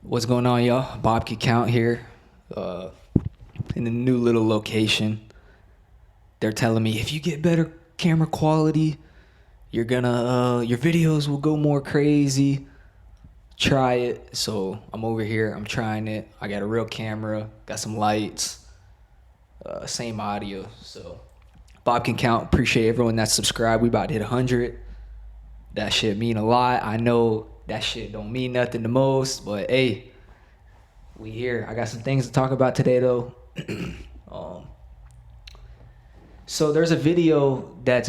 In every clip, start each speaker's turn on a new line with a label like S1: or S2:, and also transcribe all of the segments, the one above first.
S1: What's going on, y'all? Bobcancount here, in a new little location. They're telling me if you get better camera quality, you're gonna your videos will go more crazy. Try it. So I'm over here. I'm trying it. I got a real camera. Got some lights. Same audio. So Bobcancount. Appreciate everyone that's subscribed. We about to hit 100. That shit mean a lot. I know that shit don't mean nothing the most, but hey, we here. I got some things to talk about today though. So there's a video that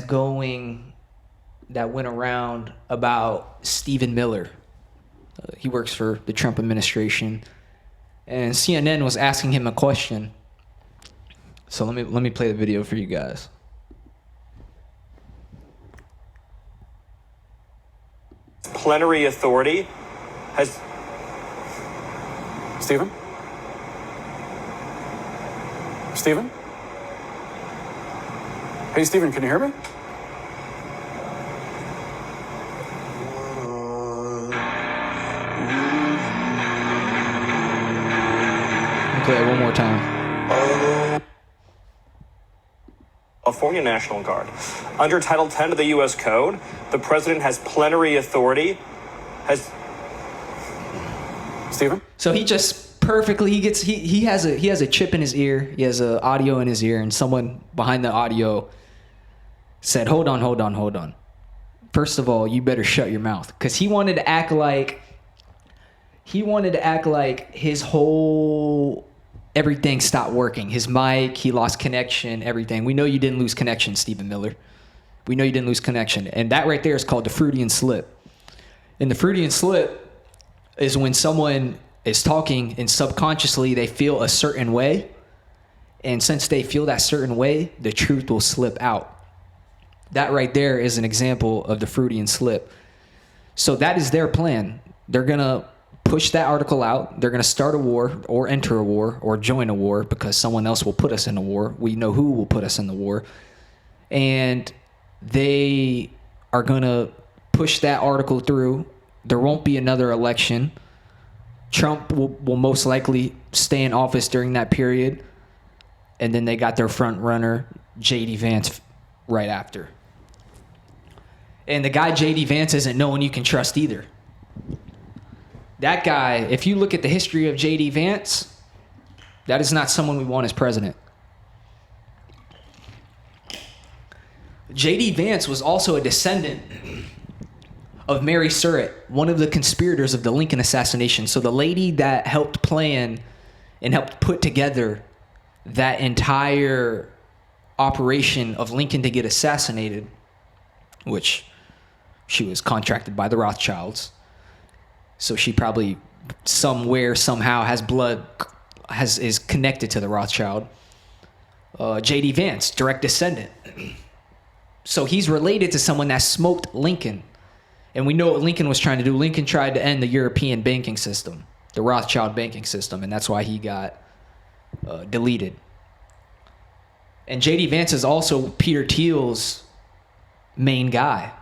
S1: went around about Stephen Miller. He works for the Trump administration, and CNN was asking him a question. So let me play the video for you guys.
S2: Plenary authority has...
S3: Stephen? Stephen? Hey, Stephen, can you hear me?
S1: Let me play it one more time.
S2: California National Guard. Under Title 10 of the U.S. Code, the president has plenary authority.
S3: Stephen?
S1: So he just perfectly he has a chip in his ear. He has a audio in his ear, and someone behind the audio said, "Hold on. First of all, you better shut your mouth," because he wanted to act like his whole everything stopped working. His mic, he lost connection, everything. We know you didn't lose connection, Stephen Miller. We know you didn't lose connection. And that right there is called the Freudian slip. And the Freudian slip is when someone is talking and subconsciously they feel a certain way. And since they feel that certain way, the truth will slip out. That right there is an example of the Freudian slip. So that is their plan. They're going to push that article out. They're going to start a war or enter a war or join a war because someone else will put us in a war. We know who will put us in the war. And they are going to push that article through. There won't be another election. Trump will most likely stay in office during that period. And then they got their front runner, J.D. Vance, right after. And the guy J.D. Vance isn't no one you can trust either. That guy, if you look at the history of J.D. Vance, that is not someone we want as president. J.D. Vance was also a descendant of Mary Surratt, one of the conspirators of the Lincoln assassination. So the lady that helped plan and helped put together that entire operation of Lincoln to get assassinated, which she was contracted by the Rothschilds. So she probably somewhere, somehow is connected to the Rothschild. J.D. Vance, direct descendant. So he's related to someone that smoked Lincoln. And we know what Lincoln was trying to do. Lincoln tried to end the European banking system, the Rothschild banking system, and that's why he got deleted. And J.D. Vance is also Peter Thiel's main guy.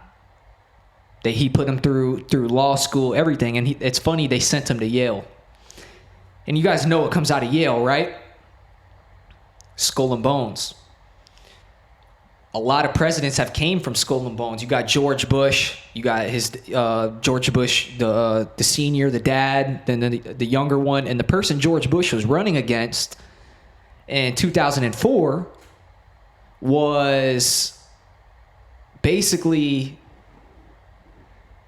S1: That he put him through law school, everything. And it's funny, they sent him to Yale. And you guys know what comes out of Yale, right? Skull and Bones. A lot of presidents have came from Skull and Bones. You got George Bush. You got his George Bush, the senior, the dad, then the younger one. And the person George Bush was running against in 2004 was basically...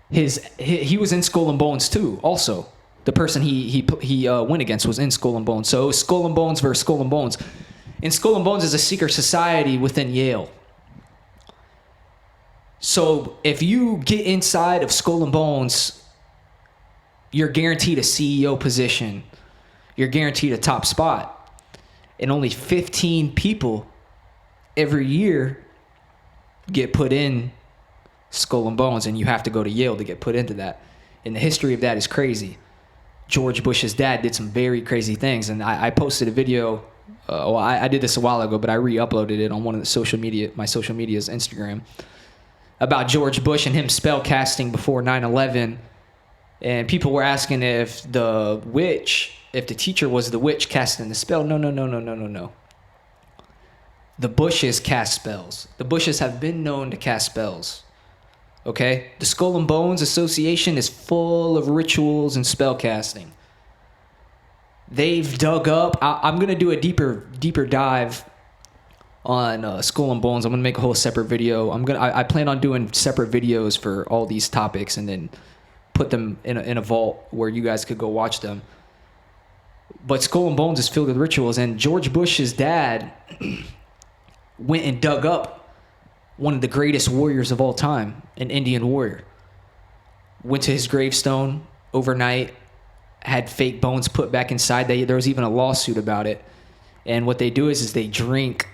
S1: He was in Skull and Bones too. Also, the person he went against was in Skull and Bones. So it was Skull and Bones versus Skull and Bones. And Skull and Bones is a secret society within Yale. So if you get inside of Skull and Bones, you're guaranteed a CEO position. You're guaranteed a top spot. And only 15 people every year get put in Skull and Bones, and you have to go to Yale to get put into that. And the history of that is crazy. George Bush's dad did some very crazy things, and I posted a video. I did this a while ago, but I re-uploaded it on one of the my social media's Instagram, about George Bush and him spell casting before 9/11 And people were asking if the teacher was the witch casting the spell. No. The bushes cast spells. The bushes have been known to cast spells. Okay? The Skull and Bones Association is full of rituals and spell casting. They've dug up. I'm going to do a deeper dive on Skull and Bones. I'm going to make a whole separate video. I plan on doing separate videos for all these topics and then put them in a vault where you guys could go watch them. But Skull and Bones is filled with rituals, and George Bush's dad went and dug up one of the greatest warriors of all time, an Indian warrior. Went to his gravestone overnight, had fake bones put back inside. There was even a lawsuit about it. And what they do is they drink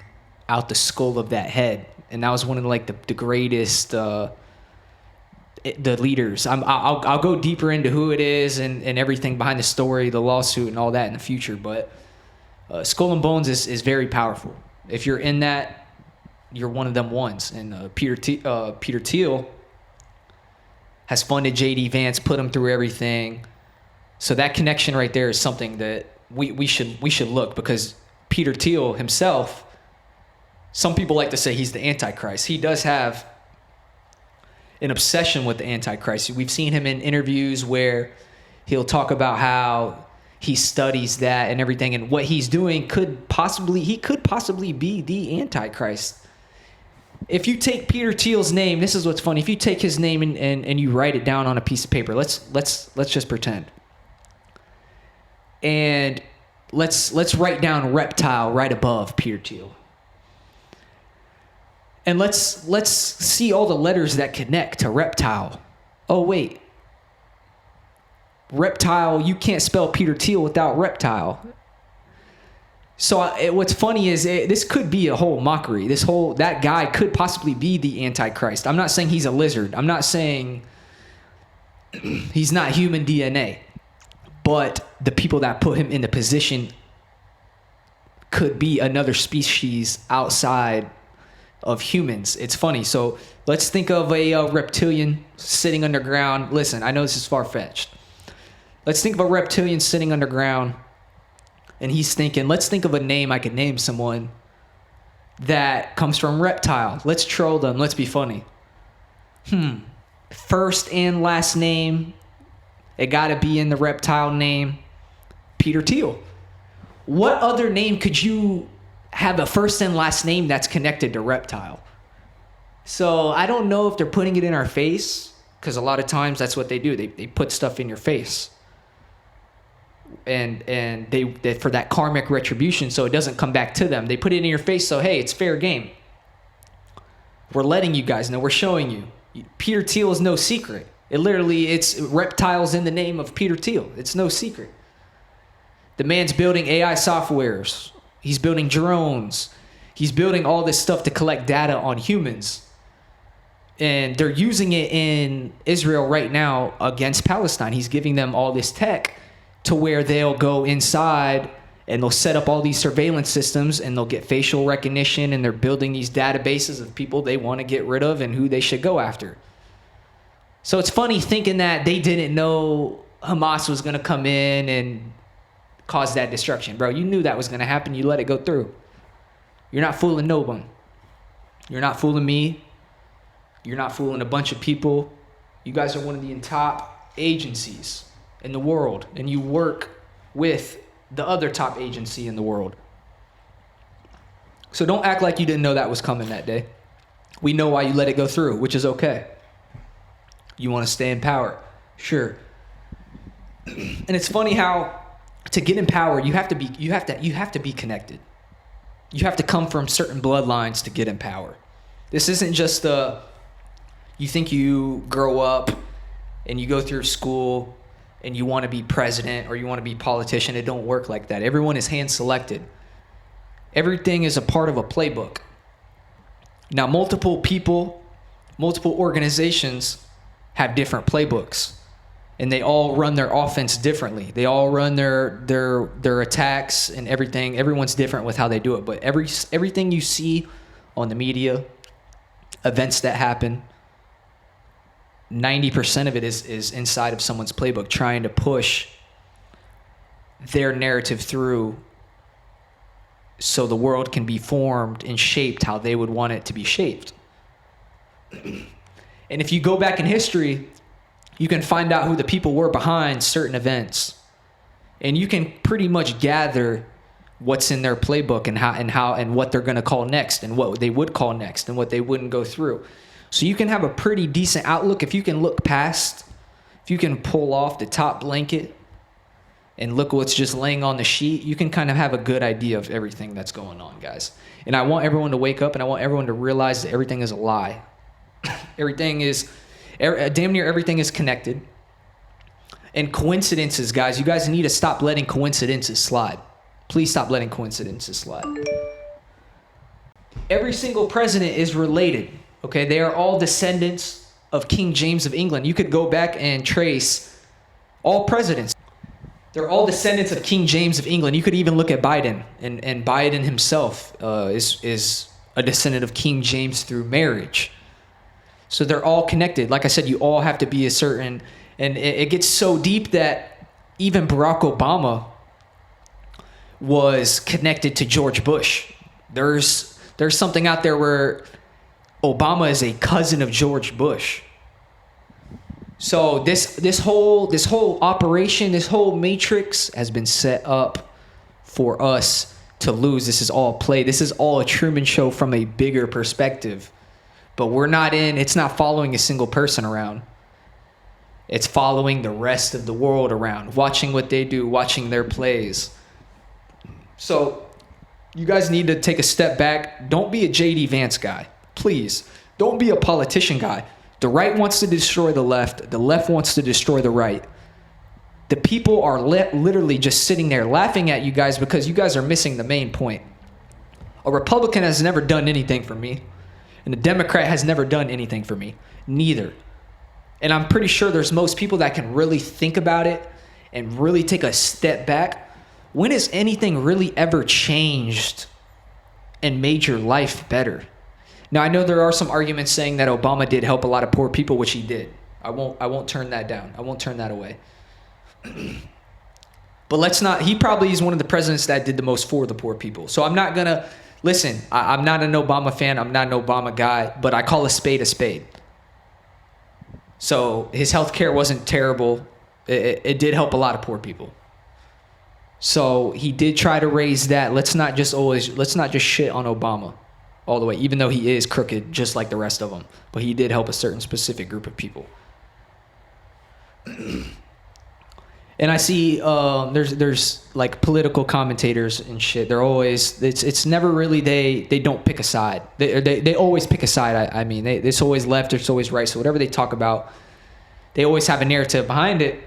S1: out the skull of that head. And that was one of the greatest the leaders. I'll go deeper into who it is and everything behind the story, the lawsuit and all that in the future. But Skull and Bones is very powerful. If you're in that, you're one of them ones. And Peter Thiel has funded J.D. Vance, put him through everything. So that connection right there is something that we should look, because Peter Thiel himself, some people like to say he's the Antichrist. He does have an obsession with the Antichrist. We've seen him in interviews where he'll talk about how he studies that and everything, and what he's doing could possibly be the Antichrist. If you take Peter Thiel's name, this is what's funny. If you take his name and you write it down on a piece of paper, let's just pretend. And let's write down reptile right above Peter Thiel. And let's see all the letters that connect to reptile. Oh, wait. Reptile, you can't spell Peter Thiel without reptile. So what's funny is this could be a whole mockery. That guy could possibly be the Antichrist. I'm not saying he's a lizard. I'm not saying he's not human DNA. But the people that put him in the position could be another species outside of humans. It's funny. So let's think of a reptilian sitting underground. Listen, I know this is far-fetched. Let's think of a reptilian sitting underground, and he's thinking, let's think of a name I could name someone that comes from reptile. Let's troll them. Let's be funny. First and last name, it got to be in the reptile name, Peter Thiel. What other name could you have a first and last name that's connected to reptile? So I don't know if they're putting it in our face, because a lot of times that's what they do. They put stuff in your face. And they for that karmic retribution, so it doesn't come back to them. They put it in your face, so hey, it's fair game. We're letting you guys know. We're showing you. Peter Thiel is no secret. It's reptiles in the name of Peter Thiel. It's no secret. The man's building AI softwares. He's building drones. He's building all this stuff to collect data on humans. And they're using it in Israel right now against Palestine. He's giving them all this tech to where they'll go inside and they'll set up all these surveillance systems and they'll get facial recognition, and they're building these databases of people they want to get rid of and who they should go after. So it's funny thinking that they didn't know Hamas was going to come in and cause that destruction. Bro, you knew that was going to happen. You let it go through. You're not fooling no one. You're not fooling me. You're not fooling a bunch of people. You guys are one of the top agencies in the world, and you work with the other top agency in the world. So don't act like you didn't know that was coming that day. We know why you let it go through, which is okay. You want to stay in power. Sure. And it's funny how to get in power, you have to be connected. You have to come from certain bloodlines to get in power. This isn't just you think you grow up and you go through school and you want to be president or you want to be politician. It don't work like that. Everyone is hand selected. Everything is a part of a playbook. Now, multiple people, multiple organizations have different playbooks, and they all run their offense differently. They all run their attacks and everything. Everyone's different with how they do it. But everything you see on the media, events that happen, 90% of it is inside of someone's playbook, trying to push their narrative through so the world can be formed and shaped how they would want it to be shaped. And if you go back in history, you can find out who the people were behind certain events. And you can pretty much gather what's in their playbook and what they're going to call next and what they would call next and what they wouldn't go through. So you can have a pretty decent outlook if you can look past, if you can pull off the top blanket and look what's just laying on the sheet, you can kind of have a good idea of everything that's going on, guys. And I want everyone to wake up, and I want everyone to realize that everything is a lie. Damn near everything is connected. And coincidences, guys, you guys need to stop letting coincidences slide. Please stop letting coincidences slide. Every single president is related, okay? They are all descendants of King James of England. You could go back and trace all presidents. They're all descendants of King James of England. You could even look at Biden, and Biden himself is a descendant of King James through marriage. So they're all connected. Like I said, you all have to be a certain, and it gets so deep that even Barack Obama was connected to George Bush. There's something out there where Obama is a cousin of George Bush. So this whole operation, this whole matrix has been set up for us to lose. This is all play. This is all a Truman Show from a bigger perspective. But it's not following a single person around. It's following the rest of the world around, watching what they do, watching their plays. So you guys need to take a step back. Don't be a J.D. Vance guy. Please. Don't be a politician guy. The right wants to destroy the left. The left wants to destroy the right. The people are literally just sitting there laughing at you guys because you guys are missing the main point. A Republican has never done anything for me. And a Democrat has never done anything for me. Neither. And I'm pretty sure there's most people that can really think about it and really take a step back. When has anything really ever changed and made your life better? Now, I know there are some arguments saying that Obama did help a lot of poor people, which he did. I won't turn that down. I won't turn that away. But he probably is one of the presidents that did the most for the poor people. So I'm not going to, listen, I'm not an Obama fan. I'm not an Obama guy, but I call a spade a spade. So his health care wasn't terrible. It did help a lot of poor people. So he did try to raise that. Let's not just shit on Obama all the way, even though he is crooked just like the rest of them. But he did help a certain specific group of people. And I see there's like political commentators and shit. They're always, it's never really, they don't pick a side. They always pick a side. I mean, it's always left, it's always right. So whatever they talk about, they always have a narrative behind it.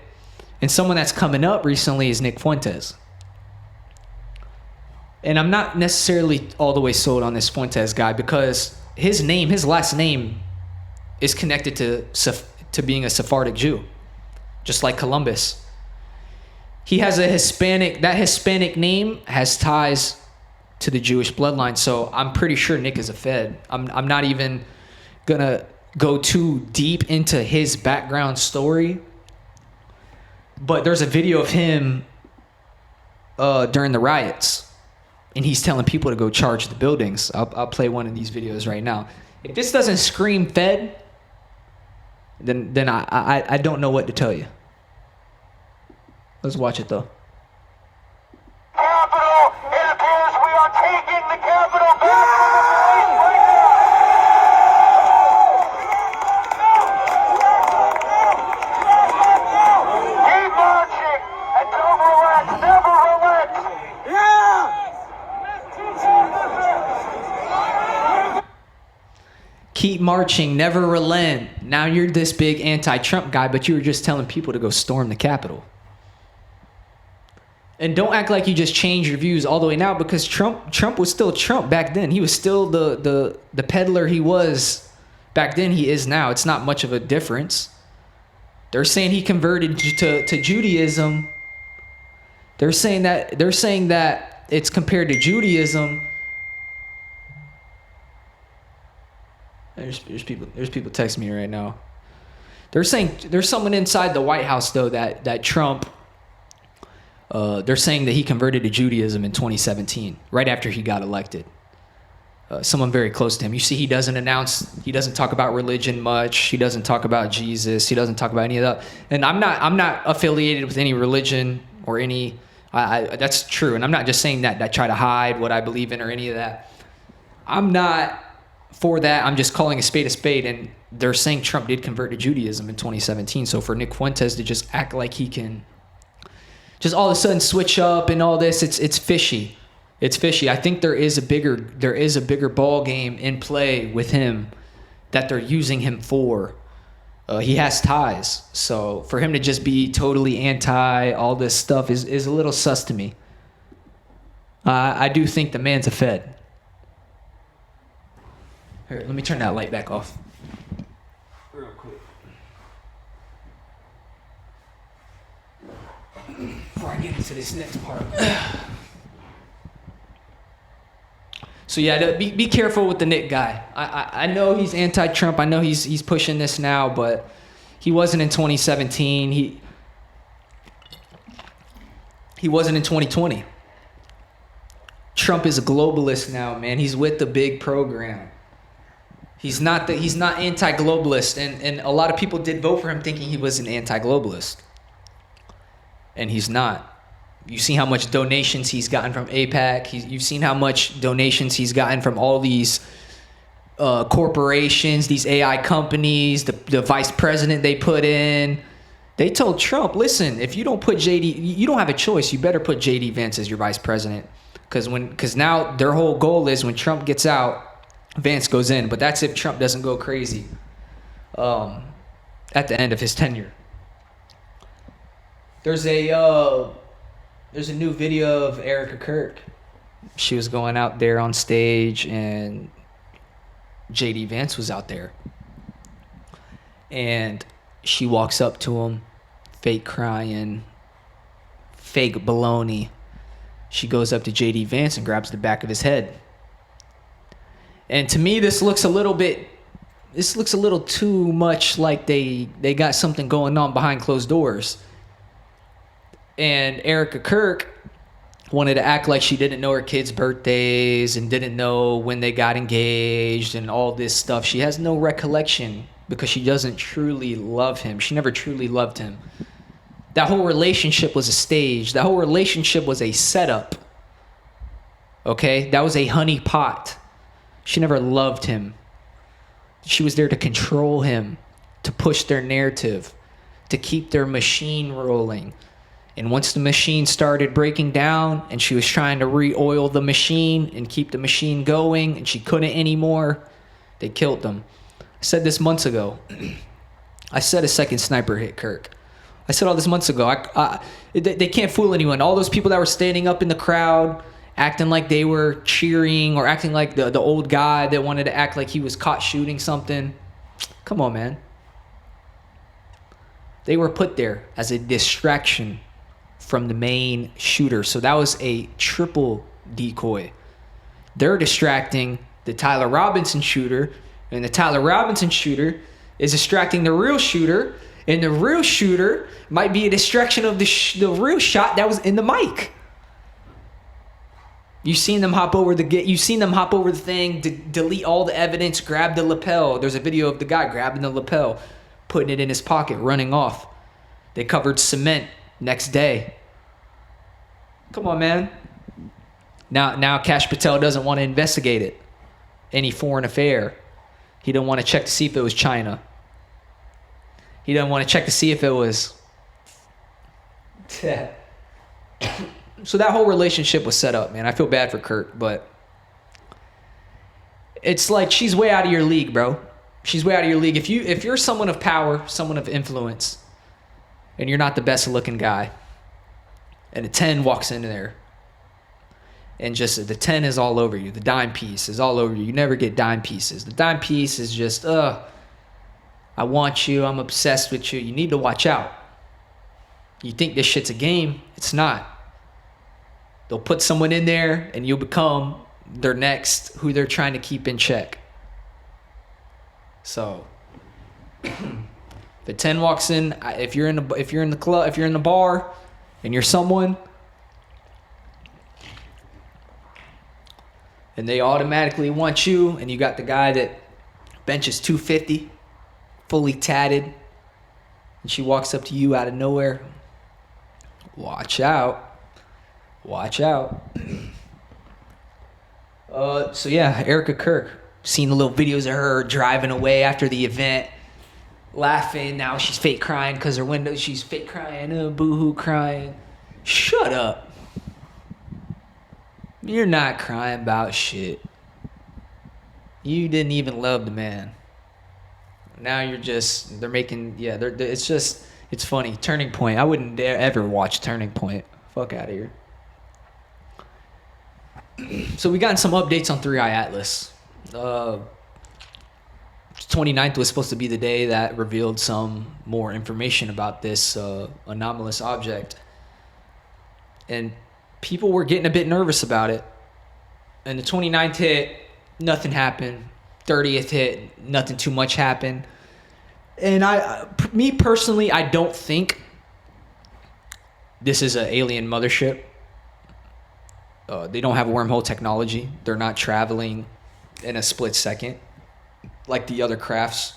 S1: And someone that's coming up recently is Nick Fuentes. And I'm not necessarily all the way sold on this Fuentes guy because his last name is connected to being a Sephardic Jew, just like Columbus. He has that Hispanic name has ties to the Jewish bloodline. So I'm pretty sure Nick is a Fed. I'm not even gonna go too deep into his background story. But there's a video of him during the riots. And he's telling people to go charge the buildings. I'll play one of these videos right now. If this doesn't scream Fed, then I don't know what to tell you. Let's watch it though.
S4: Capital, it appears we are taking the Capitol back from the police right now. Keep marching and don't relax, never relax. Yeah!
S1: Keep marching, never relent. Now you're this big anti-Trump guy, but you were just telling people to go storm the Capitol. And don't act like you just changed your views all the way now, because Trump was still Trump back then. He was still the peddler he was back then. He is now. It's not much of a difference. They're saying he converted to Judaism. They're saying that it's compared to Judaism. There's people texting me right now. They're saying there's someone inside the White House though that Trump. They're saying that he converted to Judaism in 2017, right after he got elected. Someone very close to him. You see, he doesn't talk about religion much. He doesn't talk about Jesus. He doesn't talk about any of that. And I'm not affiliated with any religion or any. That's true, and I'm not just saying that I try to hide what I believe in or any of that. I'm not for that. I'm just calling a spade, and they're saying Trump did convert to Judaism in 2017. So for Nick Fuentes to just act like he can just all of a sudden switch up and all this, it's fishy. It's fishy. I think there is a bigger ball game in play with him that they're using him for. He has ties, so for him to just be totally anti all this stuff is a little sus to me. I do think the man's a Fed. Here, let me turn that light back off. Real quick. Before I get into this next part. So yeah, be careful with the Nick guy. I know he's anti-Trump. I know he's pushing this now, but he wasn't in 2017. He wasn't in 2020. Trump is a globalist now, man. He's with the big program. He's not anti-globalist, and a lot of people did vote for him thinking he was an anti-globalist, and he's not. You see how much donations he's gotten from AIPAC. You've seen how much donations he's gotten from all these corporations, these AI companies, the vice president they put in. They told Trump, listen, if you don't put JD, you don't have a choice. You better put JD Vance as your vice president. Because now their whole goal is when Trump gets out, Vance goes in. But that's if Trump doesn't go crazy at the end of his tenure. There's a new video of Erica Kirk. She was going out there on stage, and JD Vance was out there. And she walks up to him, fake crying, fake baloney. She goes up to JD Vance and grabs the back of his head. And to me, this looks a little too much like they got something going on behind closed doors. And Erica Kirk wanted to act like she didn't know her kids' birthdays and didn't know when they got engaged and all this stuff. She has no recollection because she doesn't truly love him. She never truly loved him. That whole relationship was a stage. That whole relationship was a setup. Okay? That was a honey pot. She never loved him. She was there to control him, to push their narrative, to keep their machine rolling. And once the machine started breaking down and she was trying to re-oil the machine and keep the machine going and she couldn't anymore, they killed them. I said this months ago. I said a second sniper hit Kirk. I said all this months ago. They can't fool anyone. All those people that were standing up in the crowd acting like they were cheering or acting like the old guy that wanted to act like he was caught shooting something. Come on, man. They were put there as a distraction from the main shooter. So that was a triple decoy. They're distracting the Tyler Robinson shooter, and the Tyler Robinson shooter is distracting the real shooter, and the real shooter might be a distraction of the real shot that was in the mic. You've seen them hop over the thing, delete all the evidence, grab the lapel. There's a video of the guy grabbing the lapel, putting it in his pocket, running off. They covered cement next day. Come on, man. Now Kash Patel doesn't want to investigate it. Any foreign affair. He didn't want to check to see if it was China. He didn't want to check to see if it was... So that whole relationship was set up, man. I feel bad for Kirk, but... It's like she's way out of your league, bro. She's way out of your league. If you're someone of power, someone of influence, and you're not the best looking guy, and a 10 walks into there, and just the 10 is all over you. The dime piece is all over you. You never get dime pieces. The dime piece is just, I want you. I'm obsessed with you. You need to watch out. You think this shit's a game. It's not. They'll put someone in there, and you'll become their next, who they're trying to keep in check. So, If a 10 walks in, if you're in the club, if you're in the bar, and you're someone, and they automatically want you, and you got the guy that benches 250, fully tatted, and she walks up to you out of nowhere, watch out. Watch out. So yeah, Erica Kirk. Seen the little videos of her driving away after the event, laughing. Now she's fake crying because her window. She's fake crying, boo-hoo crying. Shut up. You're not crying about shit. You didn't even love the man. Now you're just. They're making. Yeah. It's just. It's funny. Turning Point. I wouldn't dare ever watch Turning Point. Fuck out of here. So we gotten some updates on 3i Atlas. 29th was supposed to be the day that revealed some more information about this anomalous object. And people were getting a bit nervous about it. And the 29th hit, nothing happened. 30th hit, nothing too much happened. And me personally, I don't think this is an alien mothership. They don't have wormhole technology. They're not traveling in a split second like the other crafts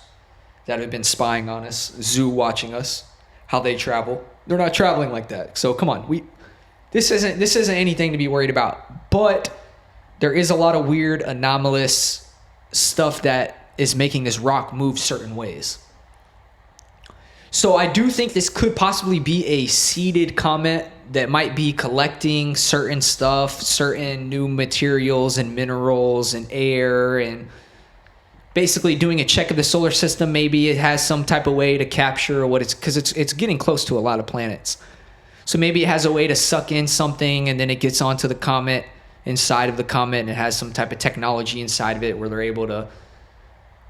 S1: that have been spying on us, zoo watching us, how they travel. They're not traveling like that. So come on, this isn't anything to be worried about. But there is a lot of weird anomalous stuff that is making this rock move certain ways. So I do think this could possibly be a seeded comet that might be collecting certain stuff, certain new materials and minerals and air, and basically doing a check of the solar system. Maybe it has some type of way to capture what because it's getting close to a lot of planets. So maybe it has a way to suck in something and then it gets onto the comet, inside of the comet, and it has some type of technology inside of it where they're able to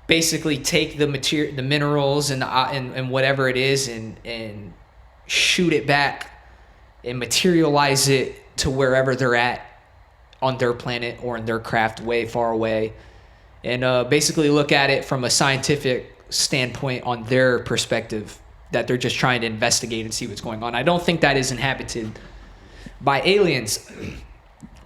S1: basically take the material, the minerals and whatever it is and shoot it back and materialize it to wherever they're at on their planet or in their craft way far away, and basically look at it from a scientific standpoint on their perspective that they're just trying to investigate and see what's going on. I don't think that is inhabited by aliens.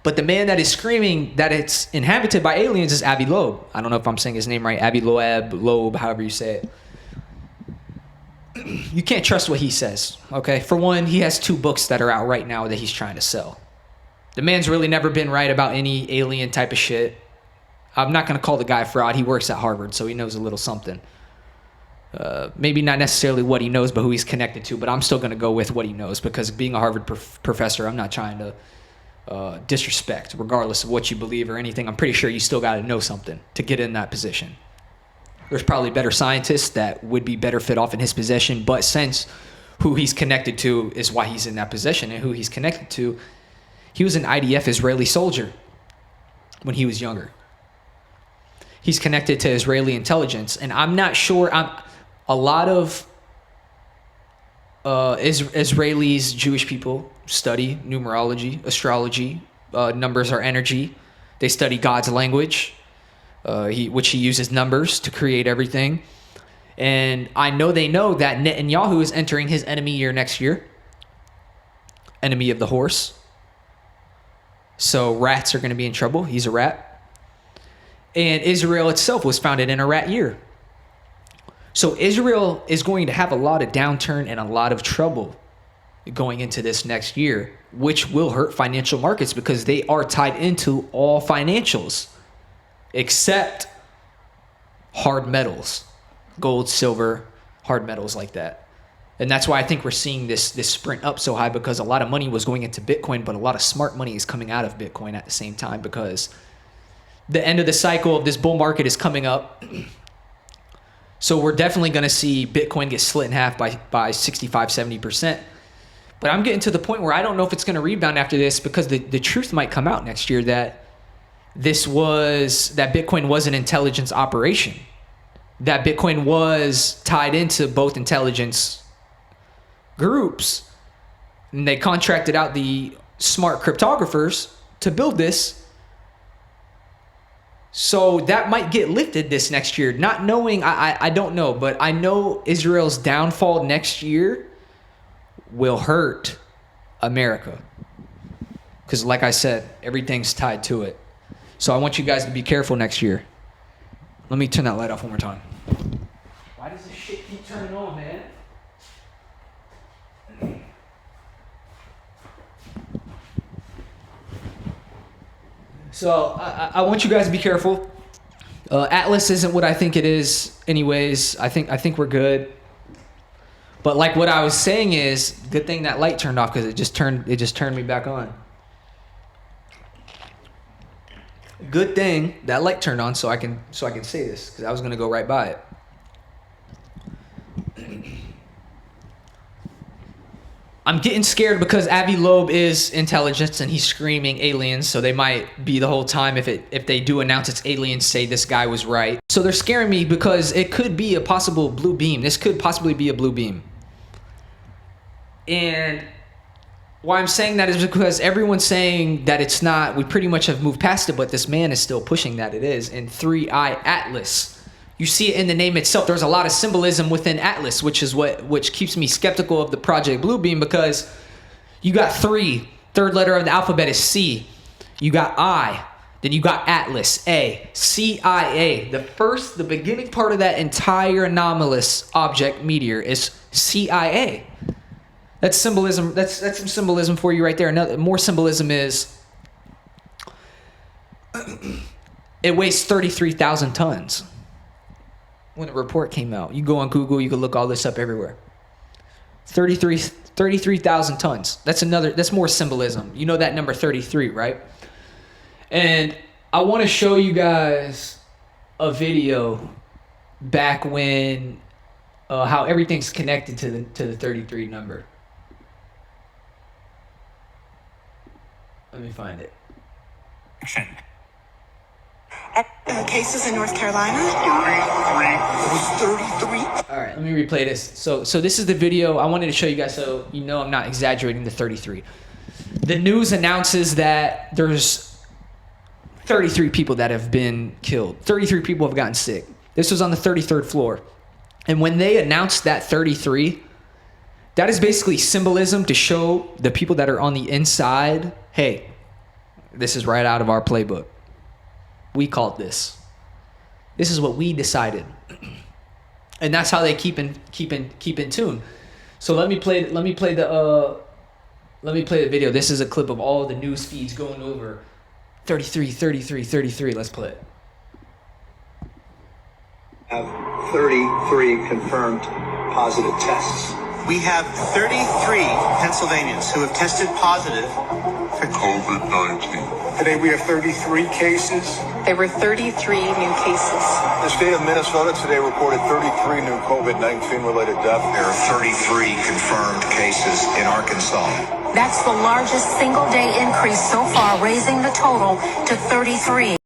S1: But the man that is screaming that it's inhabited by aliens is Avi Loeb. I don't know if I'm saying his name right. Avi Loeb, however you say it. You can't trust what he says, okay? For one, he has 2 books that are out right now that he's trying to sell. The man's really never been right about any alien type of shit. I'm not going to call the guy fraud. He works at Harvard, so he knows a little something. Maybe not necessarily what he knows, but who he's connected to. But I'm still going to go with what he knows because being a Harvard professor, I'm not trying to disrespect, regardless of what you believe or anything. I'm pretty sure you still got to know something to get in that position. There's probably better scientists that would be better fit off in his position, but since who he's connected to is why he's in that position, and who he's connected to, he was an IDF Israeli soldier when he was younger. He's connected to Israeli intelligence, and I'm not sure. A lot of Israelis, Jewish people, study numerology, astrology. Numbers are energy. They study God's language, which he uses numbers to create everything. And I know they know that Netanyahu is entering his enemy year next year. Enemy of the horse. So rats are going to be in trouble. He's a rat. And Israel itself was founded in a rat year. So Israel is going to have a lot of downturn and a lot of trouble going into this next year, which will hurt financial markets because they are tied into all financials except hard metals, gold, silver, hard metals like that. And that's why I think we're seeing this sprint up so high, because a lot of money was going into Bitcoin, but a lot of smart money is coming out of Bitcoin at the same time, because the end of the cycle of this bull market is coming up. So we're definitely going to see Bitcoin get split in half by 65, 70%. But I'm getting to the point where I don't know if it's going to rebound after this, because the truth might come out next year that Bitcoin was an intelligence operation. That Bitcoin was tied into both intelligence groups. And they contracted out the smart cryptographers to build this. So that might get lifted this next year. Not knowing, I don't know, but I know Israel's downfall next year will hurt America. Because like I said, everything's tied to it. So I want you guys to be careful next year. Let me turn that light off one more time. Why does this shit keep turning on, man? So I want you guys to be careful. Atlas isn't what I think it is anyways. I think we're good. But like what I was saying is, good thing that light turned off because it just turned me back on. Good thing that light turned on so I can say this because I was gonna go right by it. I'm getting scared because Avi Loeb is intelligence and he's screaming aliens, so they might be the whole time if they do announce it's aliens, say this guy was right. So they're scaring me because it could be a possible blue beam. This could possibly be a blue beam. And why I'm saying that is because everyone's saying that it's not, we pretty much have moved past it, but this man is still pushing that it is in 3I Atlas. You see it in the name itself. There's a lot of symbolism within Atlas, which keeps me skeptical of the Project Bluebeam because you got third letter of the alphabet is C. You got I, then you got Atlas, A, CIA. The beginning part of that entire anomalous object meteor is CIA. That's symbolism. That's some symbolism for you right there. Another more symbolism is it weighs 33,000 tons. When the report came out, you go on Google, you can look all this up everywhere. 33,000 tons. That's more symbolism. You know that number 33, right? And I want to show you guys a video back when how everything's connected to the 33 number. Let me find it.
S5: Cases in North Carolina? 33.
S1: All right, let me replay this. So this is the video I wanted to show you guys so you know I'm not exaggerating the 33. The news announces that there's 33 people that have been killed. 33 people have gotten sick. This was on the 33rd floor. And when they announced that 33, that is basically symbolism to show the people that are on the inside, hey, this is right out of our playbook. We called this. This is what we decided. And that's how they keep in tune. So let me play the video. This is a clip of all the news feeds going over 33, 33, 33. Let's play it.
S6: Have 33 confirmed positive tests.
S7: We have 33 Pennsylvanians who have tested positive for
S8: COVID-19.
S3: Today we have 33 cases.
S5: There were 33 new cases.
S8: The state of Minnesota today reported 33 new COVID-19 related deaths.
S7: There are 33 confirmed cases in Arkansas.
S5: That's the largest single-day increase so far, raising the total to 33.